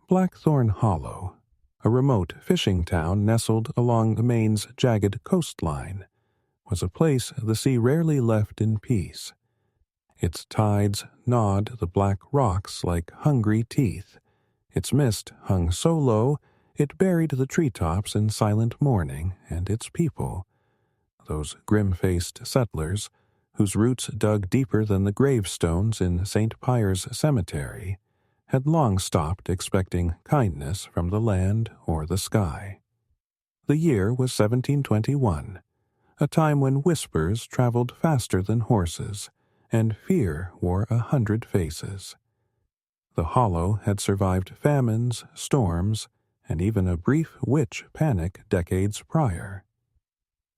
Blackthorn Hollow, a remote fishing town nestled along Maine's jagged coastline, was a place the sea rarely left in peace. Its tides gnawed the black rocks like hungry teeth. Its mist hung so low it buried the treetops in silent mourning, and its people, those grim-faced settlers, whose roots dug deeper than the gravestones in St. Pyre's cemetery, had long stopped expecting kindness from the land or the sky. The year was 1721, a time when whispers traveled faster than horses, and fear wore 100 faces. The hollow had survived famines, storms, and even a brief witch panic decades prior.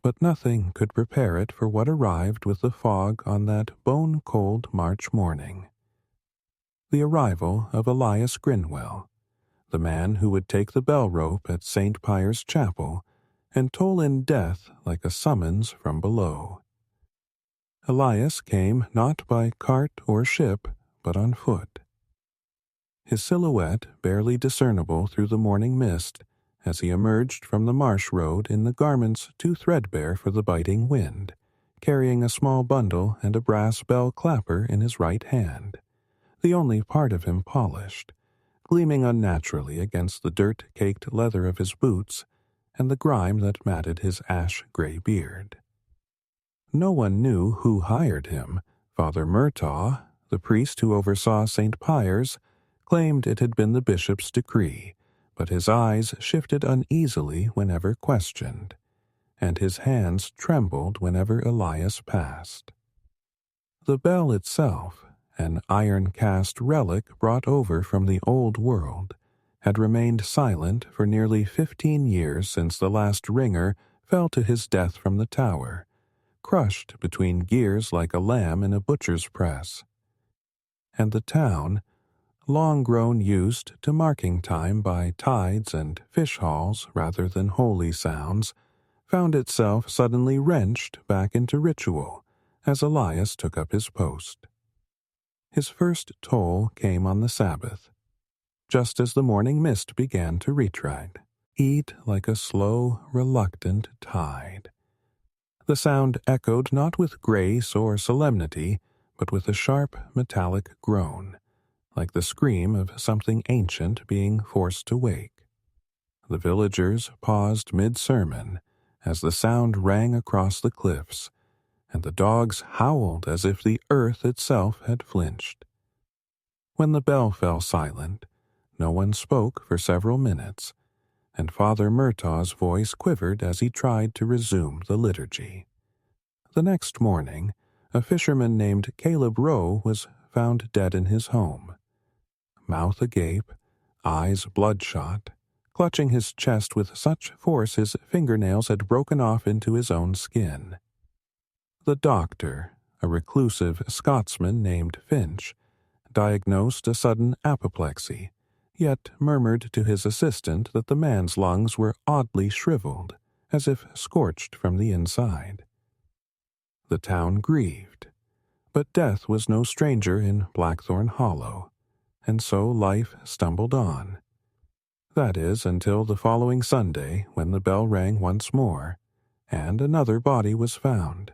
But nothing could prepare it for what arrived with the fog on that bone-cold March morning. The arrival of Elias Grinwell, the man who would take the bell rope at St. Pyre's chapel and toll in death like a summons from below. Elias came not by cart or ship, but on foot. His silhouette barely discernible through the morning mist as he emerged from the marsh road in the garments too threadbare for the biting wind, carrying a small bundle and a brass bell clapper in his right hand, the only part of him polished, gleaming unnaturally against the dirt-caked leather of his boots and the grime that matted his ash-gray beard. No one knew who hired him. Father Murtaugh, the priest who oversaw St. Pyre's, claimed it had been the bishop's decree, but his eyes shifted uneasily whenever questioned, and his hands trembled whenever Elias passed. The bell itself, an iron-cast relic brought over from the old world, had remained silent for nearly 15 years since the last ringer fell to his death from the tower, crushed between gears like a lamb in a butcher's press. And the town, long grown used to marking time by tides and fish hauls rather than holy sounds, found itself suddenly wrenched back into ritual as Elias took up his post. His first toll came on the Sabbath, just as the morning mist began to retread, eat like a slow, reluctant tide. The sound echoed not with grace or solemnity, but with a sharp, metallic groan, like the scream of something ancient being forced to wake. The villagers paused mid-sermon as the sound rang across the cliffs, and the dogs howled as if the earth itself had flinched. When the bell fell silent, no one spoke for several minutes, and Father Murtaugh's voice quivered as he tried to resume the liturgy. The next morning, a fisherman named Caleb Rowe was found dead in his home, mouth agape, eyes bloodshot, clutching his chest with such force his fingernails had broken off into his own skin. The doctor, a reclusive Scotsman named Finch, diagnosed a sudden apoplexy, yet murmured to his assistant that the man's lungs were oddly shriveled, as if scorched from the inside. The town grieved, but death was no stranger in Blackthorn Hollow, and so life stumbled on. That is, until the following Sunday, when the bell rang once more, and another body was found,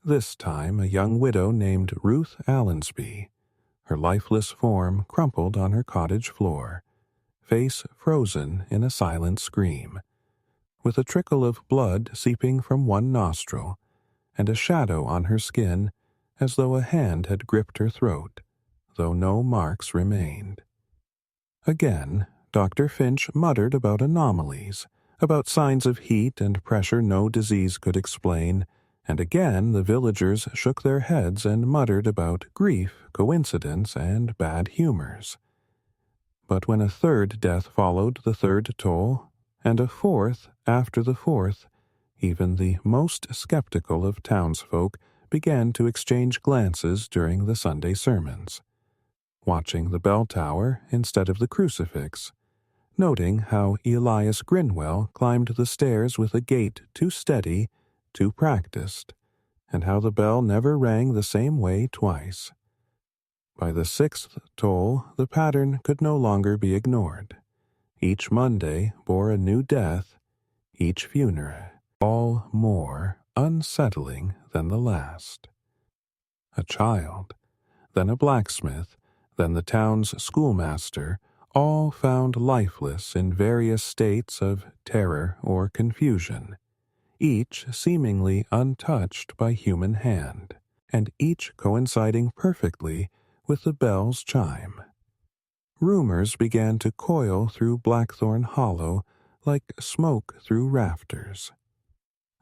this time a young widow named Ruth Allensby, her lifeless form crumpled on her cottage floor, face frozen in a silent scream, with a trickle of blood seeping from one nostril, and a shadow on her skin as though a hand had gripped her throat, though no marks remained. Again, Dr. Finch muttered about anomalies, about signs of heat and pressure no disease could explain, and again the villagers shook their heads and muttered about grief, coincidence, and bad humors. But when a third death followed the third toll, and a fourth after the fourth, even the most skeptical of townsfolk began to exchange glances during the Sunday sermons, watching the bell tower instead of the crucifix, noting how Elias Grinwell climbed the stairs with a gait too steady, too practiced, and how the bell never rang the same way twice. By the sixth toll, the pattern could no longer be ignored, Each Monday bore a new death, each funeral all more unsettling than the last. A child, then a blacksmith, then the town's schoolmaster, all found lifeless in various states of terror or confusion, each seemingly untouched by human hand, and each coinciding perfectly with the bell's chime. Rumors began to coil through Blackthorn Hollow like smoke through rafters.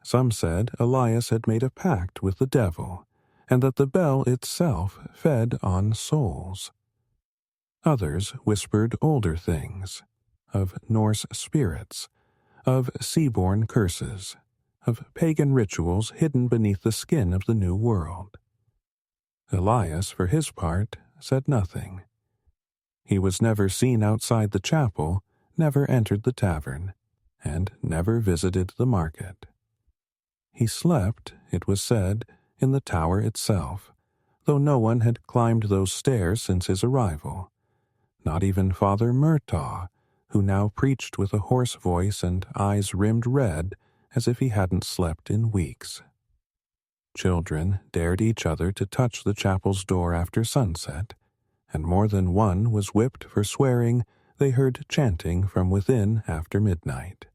Some said Elias had made a pact with the devil, and that the bell itself fed on souls. Others whispered older things, of Norse spirits, of sea-born curses, of pagan rituals hidden beneath the skin of the New World. Elias, for his part, said nothing. He was never seen outside the chapel, never entered the tavern, and never visited the market. He slept, it was said, in the tower itself, though no one had climbed those stairs since his arrival. Not even Father Murtaugh, who now preached with a hoarse voice and eyes rimmed red as if he hadn't slept in weeks. Children dared each other to touch the chapel's door after sunset, and more than one was whipped for swearing they heard chanting from within after midnight.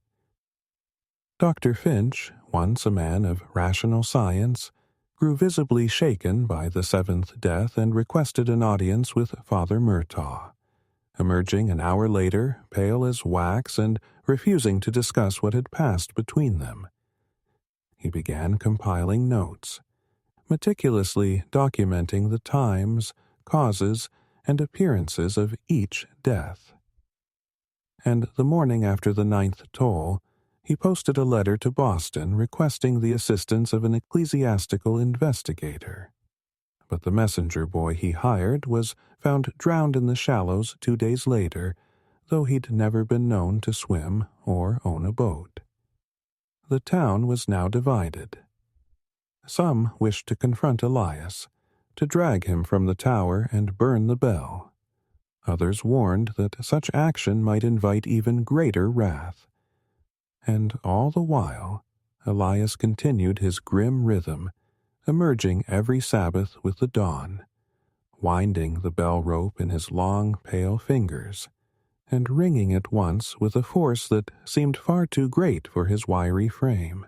Dr. Finch, once a man of rational science, grew visibly shaken by the seventh death and requested an audience with Father Murtaugh, emerging an hour later, pale as wax and refusing to discuss what had passed between them. He began compiling notes, meticulously documenting the times, causes, and appearances of each death. And the morning after the 9th toll, he posted a letter to Boston requesting the assistance of an ecclesiastical investigator. But the messenger boy he hired was found drowned in the shallows 2 days later, though he'd never been known to swim or own a boat. The town was now divided. Some wished to confront Elias, to drag him from the tower and burn the bell. Others warned that such action might invite even greater wrath. And all the while, Elias continued his grim rhythm, emerging every Sabbath with the dawn, winding the bell rope in his long, pale fingers, and ringing it once with a force that seemed far too great for his wiry frame.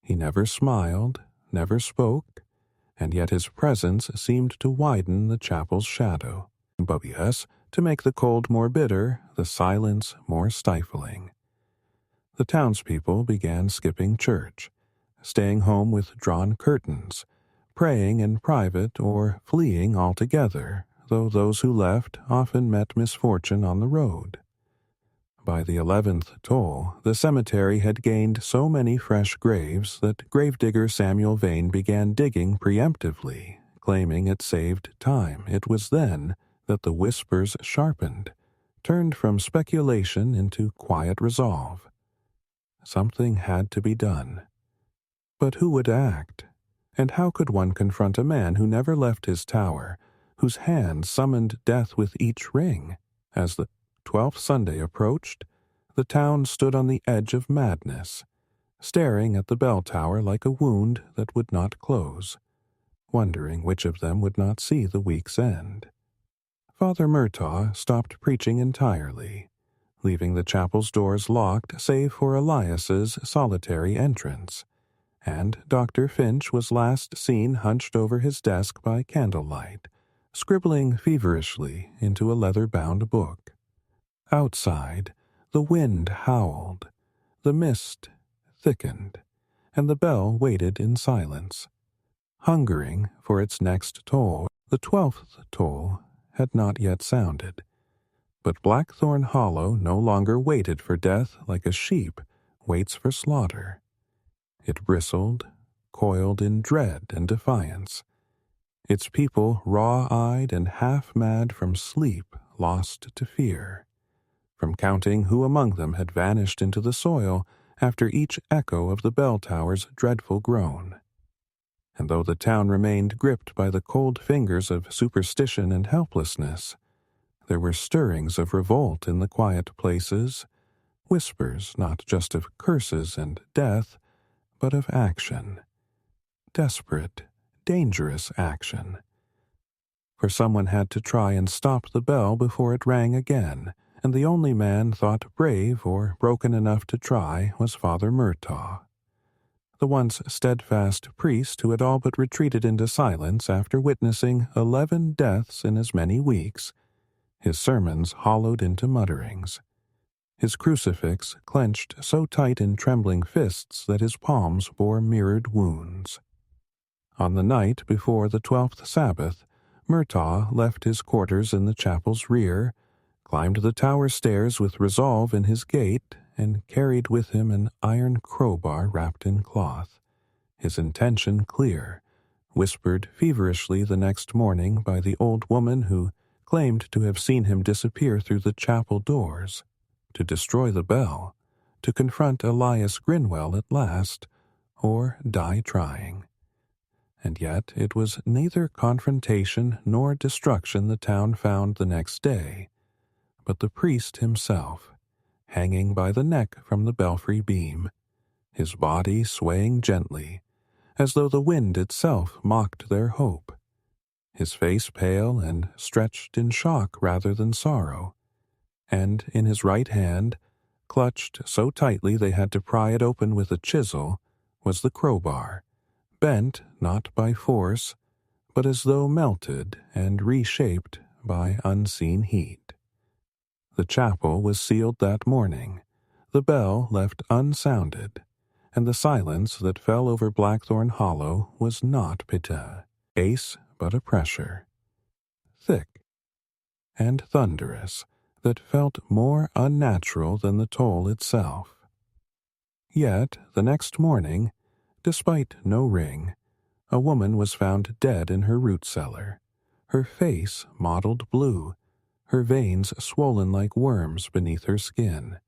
He never smiled, never spoke, and yet his presence seemed to widen the chapel's shadow, but yes, to make the cold more bitter, the silence more stifling. The townspeople began skipping church, staying home with drawn curtains, praying in private or fleeing altogether, though those who left often met misfortune on the road. By the 11th toll, the cemetery had gained so many fresh graves that gravedigger Samuel Vane began digging preemptively, claiming it saved time. It was then that the whispers sharpened, turned from speculation into quiet resolve. Something had to be done. But who would act? And how could one confront a man who never left his tower, whose hand summoned death with each ring? As the 12th Sunday approached, the town stood on the edge of madness, staring at the bell tower like a wound that would not close, wondering which of them would not see the week's end. Father Murtaugh stopped preaching entirely, leaving the chapel's doors locked save for Elias's solitary entrance, and Dr. Finch was last seen hunched over his desk by candlelight, scribbling feverishly into a leather-bound book. Outside, the wind howled, the mist thickened, and the bell waited in silence, hungering for its next toll. The 12th toll had not yet sounded, but Blackthorn Hollow no longer waited for death like a sheep waits for slaughter. It bristled, coiled in dread and defiance, its people raw-eyed and half-mad from sleep, lost to fear, from counting who among them had vanished into the soil after each echo of the bell tower's dreadful groan. And though the town remained gripped by the cold fingers of superstition and helplessness, There were stirrings of revolt in the quiet places, whispers not just of curses and death, but of action. Desperate, dangerous action. For someone had to try and stop the bell before it rang again, and the only man thought brave or broken enough to try was Father Murtaugh, the once steadfast priest who had all but retreated into silence after witnessing 11 deaths in as many weeks, his sermons hollowed into mutterings, his crucifix clenched so tight in trembling fists that his palms bore mirrored wounds. On the night before the 12th Sabbath, Murtaugh left his quarters in the chapel's rear, climbed the tower stairs with resolve in his gait, and carried with him an iron crowbar wrapped in cloth, his intention clear, whispered feverishly the next morning by the old woman who claimed to have seen him disappear through the chapel doors, to destroy the bell, to confront Elias Grinwell at last, or die trying. And yet it was neither confrontation nor destruction the town found the next day, but the priest himself, hanging by the neck from the belfry beam, his body swaying gently, as though the wind itself mocked their hope, his face pale and stretched in shock rather than sorrow, and in his right hand, clutched so tightly they had to pry it open with a chisel, was the crowbar, bent not by force, but as though melted and reshaped by unseen heat. The chapel was sealed that morning, the bell left unsounded, and the silence that fell over Blackthorn Hollow was not pita, ace but a pressure, thick and thunderous, that felt more unnatural than the toll itself. Yet the next morning, despite no ring, a woman was found dead in her root cellar, her face mottled blue, her veins swollen like worms beneath her skin,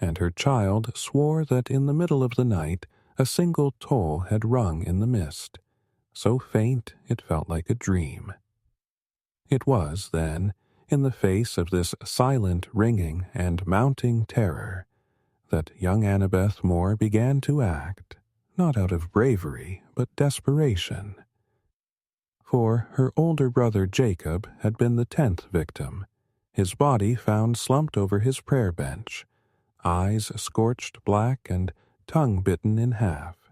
and her child swore that in the middle of the night a single toll had rung in the mist, so faint it felt like a dream. It was, then, in the face of this silent ringing and mounting terror, that young Annabeth Moore began to act, not out of bravery, but desperation. For her older brother Jacob had been the 10th victim, his body found slumped over his prayer bench, eyes scorched black and tongue bitten in half,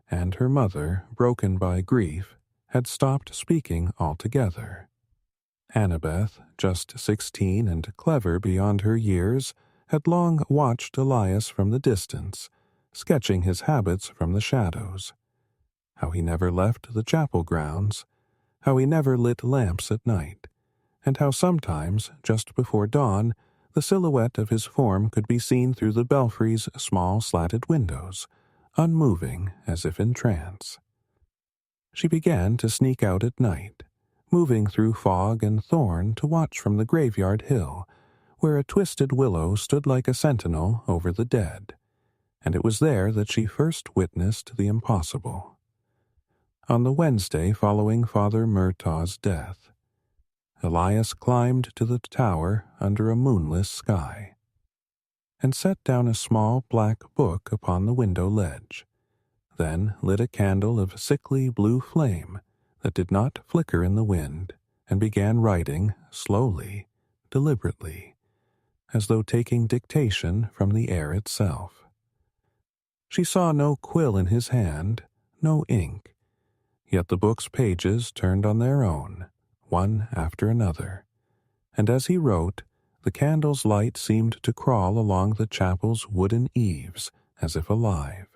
and her mother, broken by grief, had stopped speaking altogether. Annabeth, just 16 and clever beyond her years, had long watched Elias from the distance, sketching his habits from the shadows, how he never left the chapel grounds, how he never lit lamps at night, and how sometimes, just before dawn, the silhouette of his form could be seen through the belfry's small slatted windows, unmoving as if in trance. She began to sneak out at night, moving through fog and thorn to watch from the graveyard hill, where a twisted willow stood like a sentinel over the dead, and it was there that she first witnessed the impossible. On the Wednesday following Father Murtaugh's death, Elias climbed to the tower under a moonless sky, and set down a small black book upon the window ledge, then lit a candle of sickly blue flame that did not flicker in the wind, and began writing slowly, deliberately, as though taking dictation from the air itself. She saw no quill in his hand, no ink, yet the book's pages turned on their own, one after another, and as he wrote, the candle's light seemed to crawl along the chapel's wooden eaves as if alive.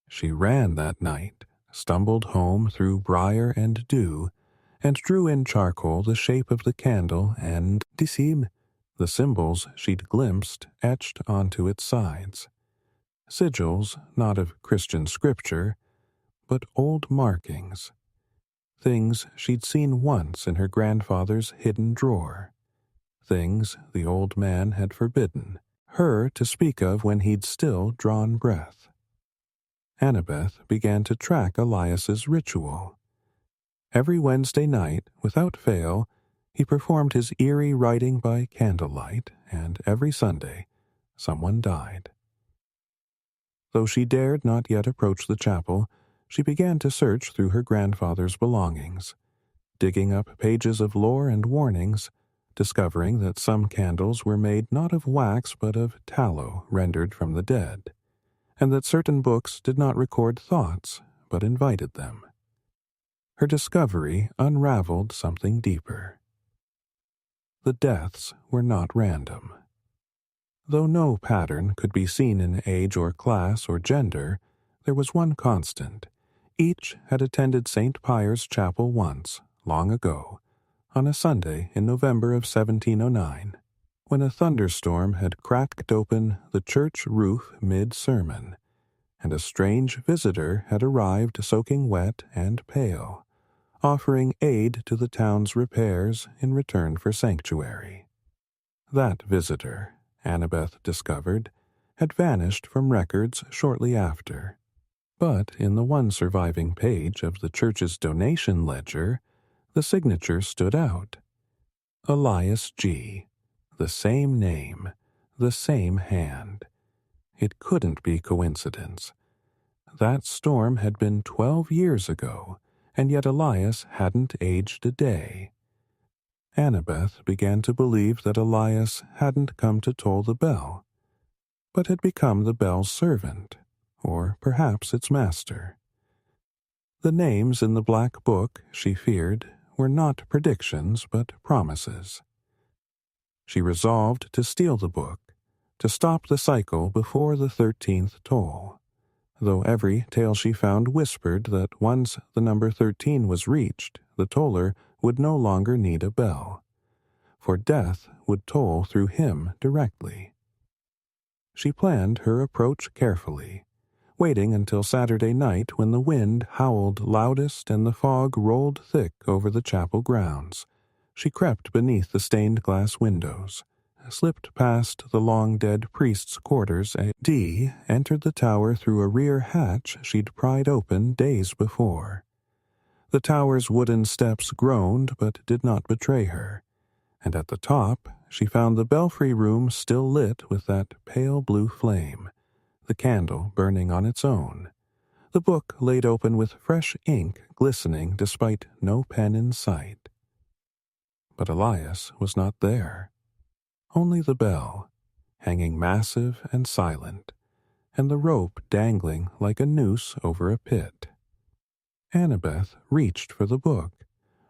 She ran that night, stumbled home through briar and dew, and drew in charcoal the shape of the candle and disib, the symbols she'd glimpsed etched onto its sides. Sigils not of Christian scripture, but old markings, things she'd seen once in her grandfather's hidden drawer, things the old man had forbidden her to speak of when he'd still drawn breath. Annabeth began to track Elias's ritual. Every Wednesday night, without fail, He performed his eerie writing by candlelight, and every Sunday someone died. Though she dared not yet approach the chapel, she began to search through her grandfather's belongings, digging up pages of lore and warnings, discovering that some candles were made not of wax but of tallow rendered from the dead, and that certain books did not record thoughts but invited them. Her discovery unraveled something deeper. The deaths were not random. Though no pattern could be seen in age or class or gender, there was one constant. Each had attended St. Pyre's chapel once, long ago, on a Sunday in November of 1709, when a thunderstorm had cracked open the church roof mid-sermon, and a strange visitor had arrived soaking wet and pale, offering aid to the town's repairs in return for sanctuary. That visitor, Annabeth discovered, had vanished from records shortly after. But in the one surviving page of the church's donation ledger, the signature stood out. Elias G. The same name, the same hand. It couldn't be coincidence. That storm had been 12 years ago, and yet Elias hadn't aged a day. Annabeth began to believe that Elias hadn't come to toll the bell, but had become the bell's servant, or perhaps its master. The names in the black book, she feared, were not predictions but promises. She resolved to steal the book, to stop the cycle before the 13th toll, though every tale she found whispered that once the number 13 was reached, the toller would no longer need a bell, for death would toll through him directly. She planned her approach carefully, waiting until Saturday night when the wind howled loudest and the fog rolled thick over the chapel grounds. She crept beneath the stained glass windows, slipped past the long-dead priest's quarters, and entered the tower through a rear hatch she'd pried open days before. The tower's wooden steps groaned but did not betray her, and at the top she found the belfry room still lit with that pale blue flame, the candle burning on its own, the book laid open with fresh ink glistening despite no pen in sight. But Elias was not there. Only the bell, hanging massive and silent, and the rope dangling like a noose over a pit. Annabeth reached for the book,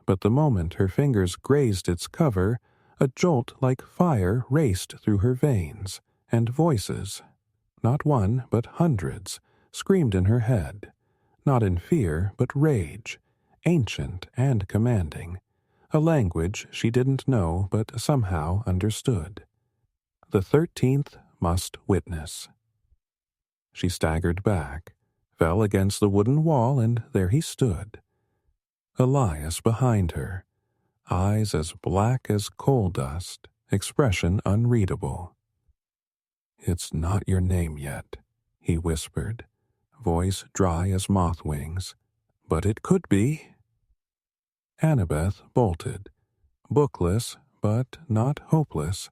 but the moment her fingers grazed its cover, a jolt like fire raced through her veins, and voices, not one but hundreds, screamed in her head, not in fear but rage, ancient and commanding, a language she didn't know but somehow understood. The 13th must witness. She staggered back, fell against the wooden wall, and there he stood. Elias behind her, eyes as black as coal dust, expression unreadable. "It's not your name yet," he whispered, voice dry as moth wings. "But it could be." Annabeth bolted, bookless but not hopeless,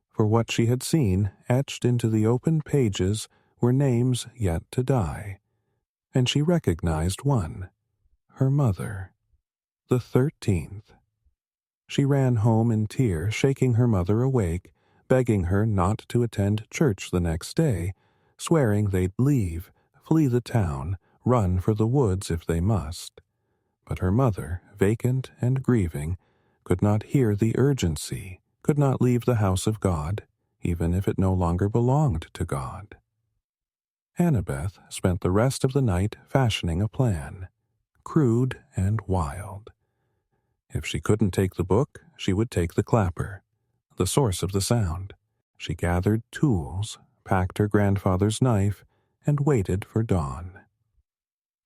for what she had seen etched into the open pages were names yet to die, and she recognized one, her mother, the 13th. She ran home in tears, shaking her mother awake, begging her not to attend church the next day, swearing they'd leave, flee the town, run for the woods if they must. But her mother, vacant and grieving, could not hear the urgency, could not leave the house of God, even if it no longer belonged to God. Annabeth spent the rest of the night fashioning a plan, crude and wild. If she couldn't take the book, she would take the clapper, the source of the sound. She gathered tools, packed her grandfather's knife, and waited for dawn.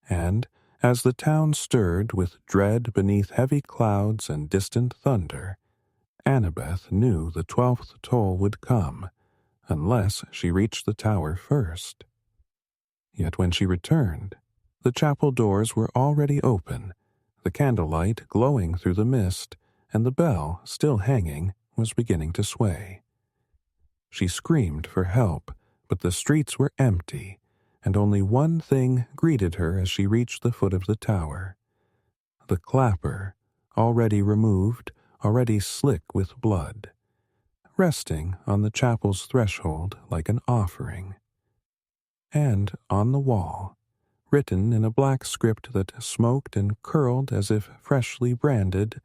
And, as the town stirred with dread beneath heavy clouds and distant thunder, Annabeth knew the 12th toll would come, unless she reached the tower first. Yet when she returned, the chapel doors were already open, the candlelight glowing through the mist, and the bell, still hanging, was beginning to sway. She screamed for help, but the streets were empty, and only one thing greeted her as she reached the foot of the tower. The clapper, already removed, already slick with blood, resting on the chapel's threshold like an offering. And on the wall, written in a black script that smoked and curled as if freshly branded,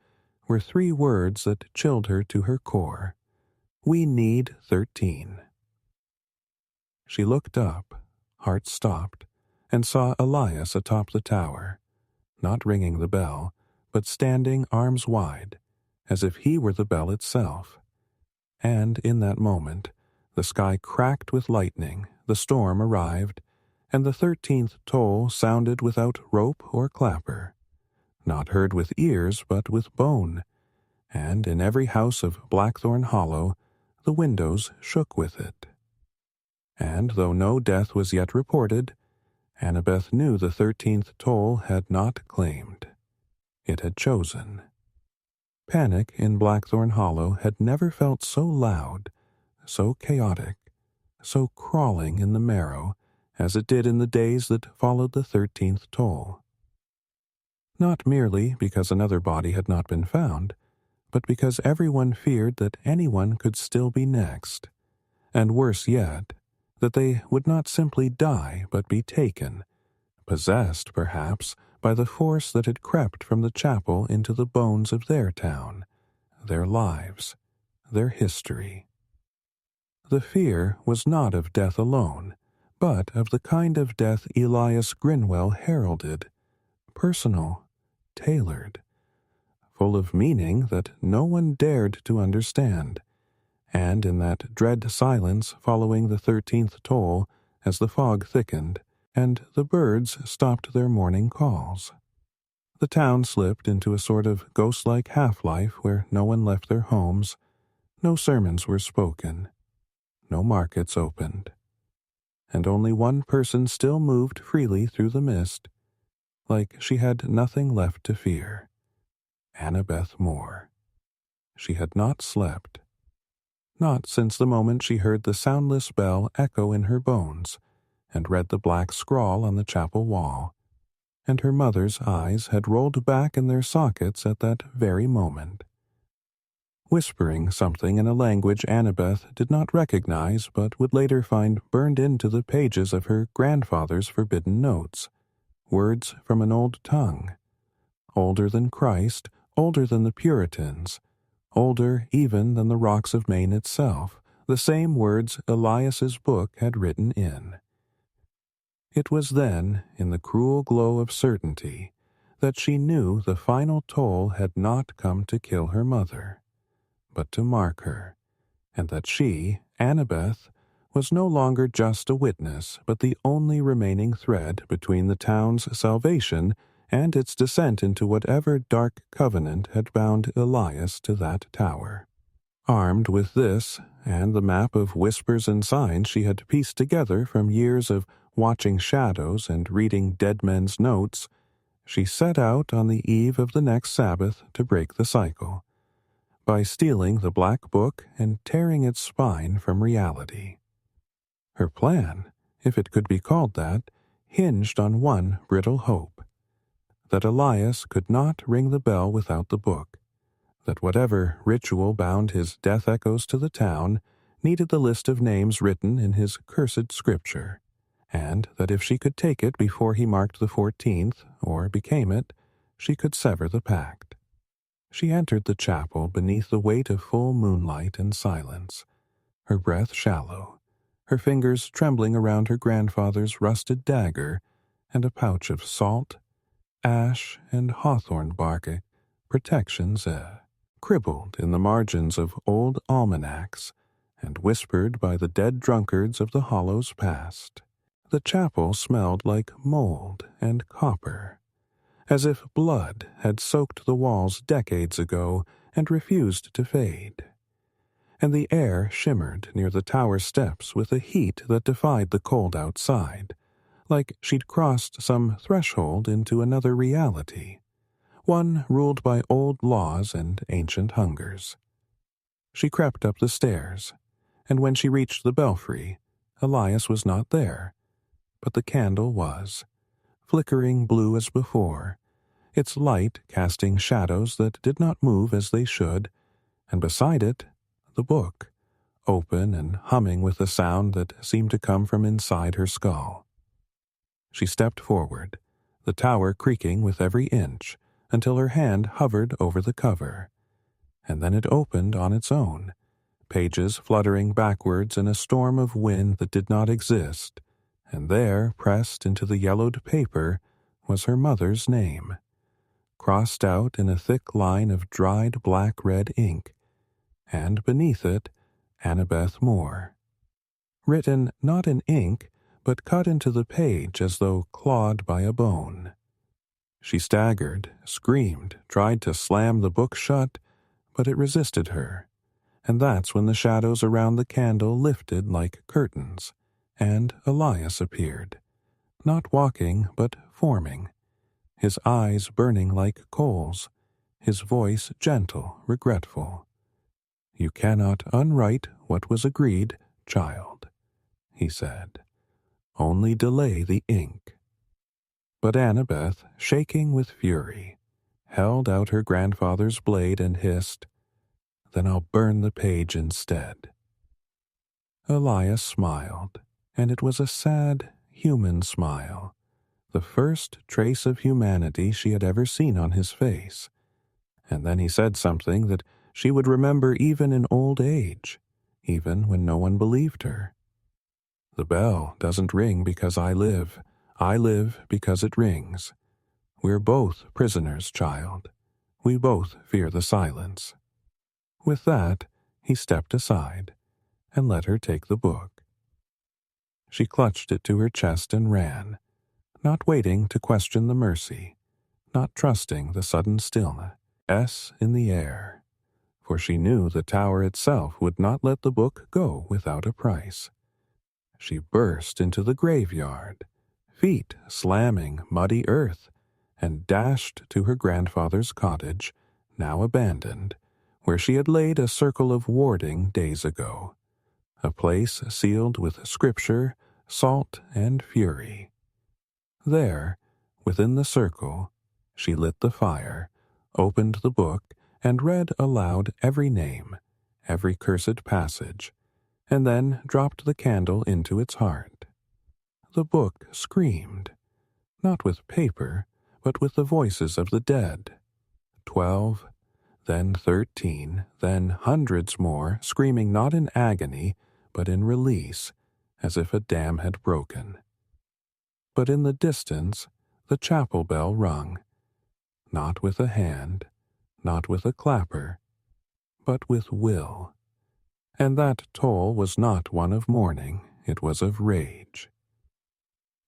were 3 words that chilled her to her core. "We need 13. She looked up, heart stopped, and saw Elias atop the tower, not ringing the bell, but standing arms wide, as if he were the bell itself. And in that moment, the sky cracked with lightning, the storm arrived, and the 13th toll sounded without rope or clapper, not heard with ears but with bone, and in every house of Blackthorn Hollow the windows shook with it. And though no death was yet reported, Annabeth knew the 13th toll had not claimed. It had chosen. Panic in Blackthorn Hollow had never felt so loud, so chaotic, so crawling in the marrow as it did in the days that followed the 13th toll. Not merely because another body had not been found, but because everyone feared that anyone could still be next, and worse yet, that they would not simply die but be taken, possessed perhaps by the force that had crept from the chapel into the bones of their town, their lives, their history. The fear was not of death alone, but of the kind of death Elias Grinwell heralded, personal, tailored, full of meaning that no one dared to understand, and in that dread silence following the 13th toll as the fog thickened and the birds stopped their morning calls, the town slipped into a sort of ghost-like half-life where no one left their homes, no sermons were spoken, no markets opened, and only one person still moved freely through the mist, like she had nothing left to fear. Annabeth Moore. She had not slept. Not since the moment she heard the soundless bell echo in her bones, and read the black scrawl on the chapel wall, and her mother's eyes had rolled back in their sockets at that very moment. Whispering something in a language Annabeth did not recognize but would later find burned into the pages of her grandfather's forbidden notes, words from an old tongue, older than Christ, older than the Puritans, older even than the rocks of Maine itself, the same words Elias's book had written in. It was then, in the cruel glow of certainty, that she knew the final toll had not come to kill her mother, but to mark her, and that she, Annabeth, was no longer just a witness, but the only remaining thread between the town's salvation and its descent into whatever dark covenant had bound Elias to that tower. Armed with this, and the map of whispers and signs she had pieced together from years of watching shadows and reading dead men's notes, she set out on the eve of the next Sabbath to break the cycle, by stealing the black book and tearing its spine from reality. Her plan, if it could be called that, hinged on one brittle hope: that Elias could not ring the bell without the book, that whatever ritual bound his death echoes to the town needed the list of names written in his cursed scripture, and that if she could take it before he marked the 14th, or became it, she could sever the pact. She entered the chapel beneath the weight of full moonlight and silence, her breath shallow, her fingers trembling around her grandfather's rusted dagger and a pouch of salt, ash, and hawthorn bark protections cribbled in the margins of old almanacs and whispered by the dead drunkards of the hollows past. The chapel smelled like mold and copper, as if blood had soaked the walls decades ago and refused to fade. And the air shimmered near the tower steps with a heat that defied the cold outside, like she'd crossed some threshold into another reality, one ruled by old laws and ancient hungers. She crept up the stairs, and when she reached the belfry, Elias was not there, but the candle was, flickering blue as before, its light casting shadows that did not move as they should, and beside it, the book, open and humming with a sound that seemed to come from inside her skull. She stepped forward, the tower creaking with every inch, until her hand hovered over the cover, and then it opened on its own, pages fluttering backwards in a storm of wind that did not exist, and there, pressed into the yellowed paper, was her mother's name, crossed out in a thick line of dried black-red ink, and beneath it, Annabeth Moore. Written not in ink, but cut into the page as though clawed by a bone. She staggered, screamed, tried to slam the book shut, but it resisted her, and that's when the shadows around the candle lifted like curtains, and Elias appeared, not walking but forming, his eyes burning like coals, his voice gentle, regretful. "You cannot unwrite what was agreed, child," he said. "Only delay the ink." But Annabeth, shaking with fury, held out her grandfather's blade and hissed, "Then I'll burn the page instead." Elias smiled, and it was a sad, human smile, the first trace of humanity she had ever seen on his face. And then he said something that she would remember even in old age, even when no one believed her. "The bell doesn't ring because I live because it rings. We're both prisoners, child. We both fear the silence." With that, he stepped aside and let her take the book. She clutched it to her chest and ran, not waiting to question the mercy, not trusting the sudden stillness in the air, for she knew the tower itself would not let the book go without a price. She burst into the graveyard, feet slamming muddy earth, and dashed to her grandfather's cottage, now abandoned, where she had laid a circle of warding days ago, a place sealed with scripture, salt, and fury. There, within the circle, she lit the fire, opened the book, and read aloud every name, every cursed passage, and then dropped the candle into its heart. The book screamed, not with paper, but with the voices of the dead. 12, then 13, then hundreds more, screaming not in agony, but in release, as if a dam had broken. But in the distance, the chapel bell rung, not with a hand, not with a clapper, but with will. And that toll was not one of mourning, it was of rage.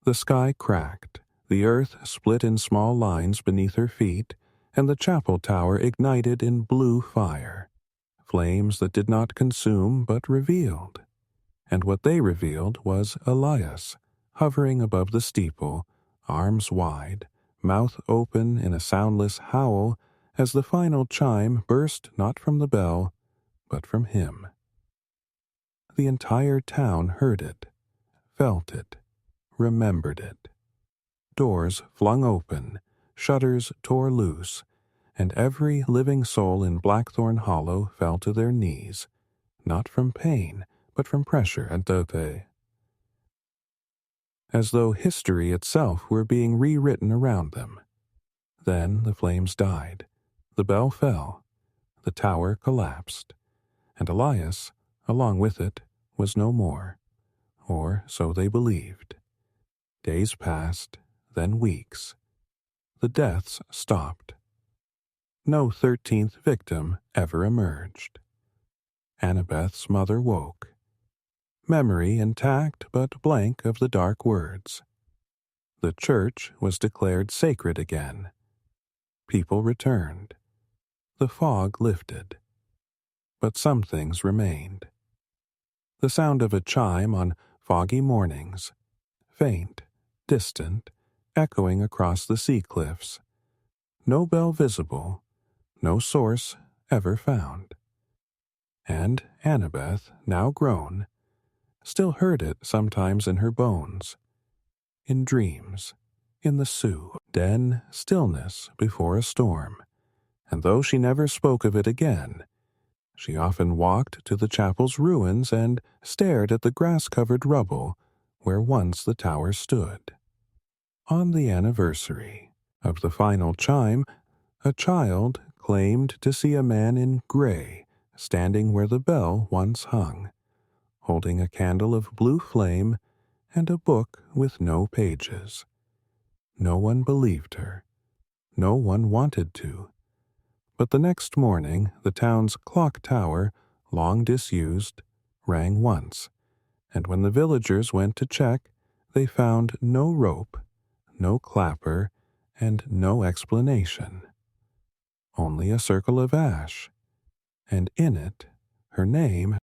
The sky cracked, the earth split in small lines beneath her feet, and the chapel tower ignited in blue fire, flames that did not consume but revealed. And what they revealed was Elias, hovering above the steeple, arms wide, mouth open in a soundless howl, as the final chime burst not from the bell, but from him. The entire town heard it, felt it, remembered it. Doors flung open, shutters tore loose, and every living soul in Blackthorn Hollow fell to their knees, not from pain, but from pressure and dote, as though history itself were being rewritten around them. Then the flames died, the bell fell, the tower collapsed, and Elias, along with it, was no more, or so they believed. Days passed, then weeks. The deaths stopped. No 13th victim ever emerged. Annabeth's mother woke, memory intact but blank of the dark words. The church was declared sacred again. People returned. The fog lifted. But some things remained. The sound of a chime on foggy mornings, faint, distant, echoing across the sea cliffs. no bell visible, no source ever found. And Annabeth, now grown, still heard it sometimes in her bones, in dreams, in the Sioux den stillness before a storm, and though she never spoke of it again, she often walked to the chapel's ruins and stared at the grass-covered rubble where once the tower stood. On the anniversary of the final chime, a child claimed to see a man in gray standing where the bell once hung, holding a candle of blue flame and a book with no pages. No one believed her. No one wanted to. But the next morning, the town's clock tower, long disused, rang once, and when the villagers went to check, they found no rope, no clapper, and no explanation. Only a circle of ash, and in it, her name